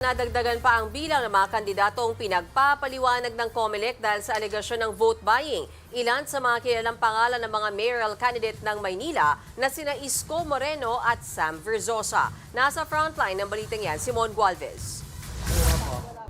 Nadagdagan pa ang bilang ng mga kandidatong pinagpapaliwanag ng COMELEC dahil sa alegasyon ng vote buying. Ilan sa mga kilalang pangalan ng mga mayoral candidate ng Maynila na sina Isko Moreno at Sam Verzosa. Nasa frontline ng balitang yan, Simon Gualvez.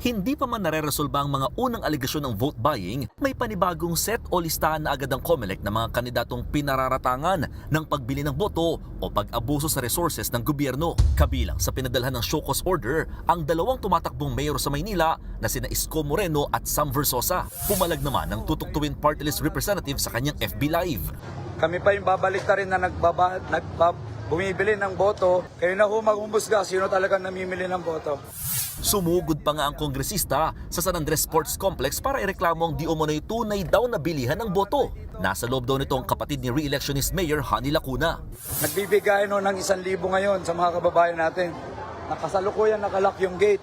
Hindi pa man nareresolba ang mga unang aligasyon ng vote buying, may panibagong set o listahan na agad ang COMELEC ng mga kandidatong pinararatangan ng pagbili ng boto o pag-abuso sa resources ng gobyerno. Kabilang sa pinadalhan ng show cause order ang dalawang tumatakbong mayor sa Maynila na sina Isko Moreno at Sam Verzosa. Pumalag naman ng tutuktuin party list representative sa kanyang FB Live. Kami pa yung babalik na rin na bumibili ng boto. Kayo na humusga sino talagang namimili ng boto. Sumugod pa nga ang kongresista sa San Andres Sports Complex para ireklamo ang di umano'y tunay daw na bilihan ng boto. Nasa loob daw nito ang kapatid ni re-electionist Mayor Honey Lacuna. Nagbibigay ng 1,000 ngayon sa mga kababayan natin. Nakasalukuyan nakalak yung gate.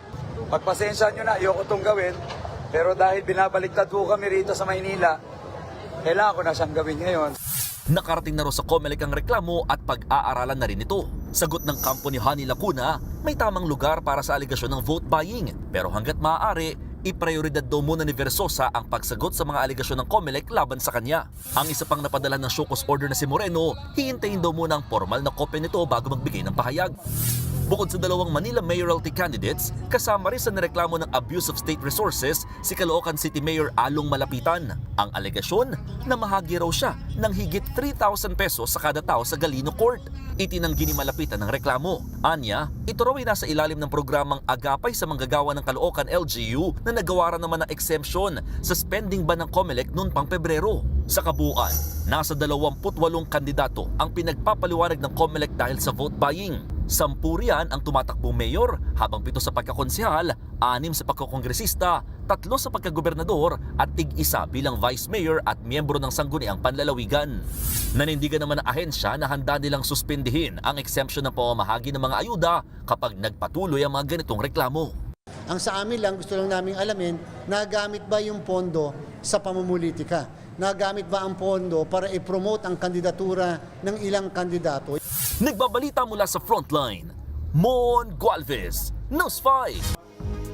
Pagpasensya nyo na, ayoko itong gawin. Pero dahil binabaliktad po kami rito sa Maynila, kailangan ko na siyang gawin ngayon. Nakarating na rin sa COMELEC ang reklamo at pag-aaralan na rin ito. Sagot ng kampo ni Honey Lacuna, may tamang lugar para sa aligasyon ng vote buying. Pero hanggat maaari, iprioridad daw muna ni Verzosa ang pagsagot sa mga aligasyon ng COMELEC laban sa kanya. Ang isa pang napadala ng show cause order na si Moreno, hihintayin daw muna ang formal na kopya nito bago magbigay ng pahayag. Bukod sa dalawang Manila mayoralty candidates, kasama rin sa nireklamo ng abuse of state resources si Caloocan City Mayor Along Malapitan. Ang alegasyon na mahagi raw siya ng higit 3,000 pesos sa kada tao sa Galino Court. Itinanggi ni Malapitan ng reklamo. Anya, ito raw ay nasa ilalim ng programang Agapay sa Manggagawa ng Caloocan LGU na nagawaran naman ng exemption sa spending ban ng COMELEC noon pang Pebrero. Sa kabuuan, nasa 28 kandidato ang pinagpapaliwanag ng COMELEC dahil sa vote buying. 10 riyan ang tumatakbong mayor, habang 7 sa pagkakonsehal, 6 sa pagkakongresista, 3 sa pagkagobernador at tig-1 bilang vice mayor at miyembro ng sangguniang panlalawigan. Nanindigan naman ang ahensya na handa nilang suspindihin ang exemption ng pamamahagi ng mga ayuda kapag nagpatuloy ang mga ganitong reklamo. Ang sa amin lang, gusto lang namin alamin, nagamit ba yung pondo sa pamumulitika? Nagamit ba ang pondo para i-promote ang kandidatura ng ilang kandidato? Nagbabalita mula sa Frontline, Mon Gualvez, News 5.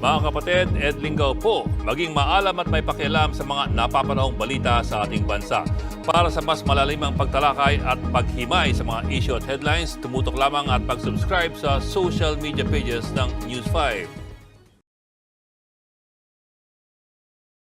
Mga kapatid, Ed Lingaw po, maging maalam at may pakialam sa mga napapanahong balita sa ating bansa. Para sa mas malalimang pagtalakay at paghimay sa mga issue at headlines, tumutok lamang at pag-subscribe sa social media pages ng News 5.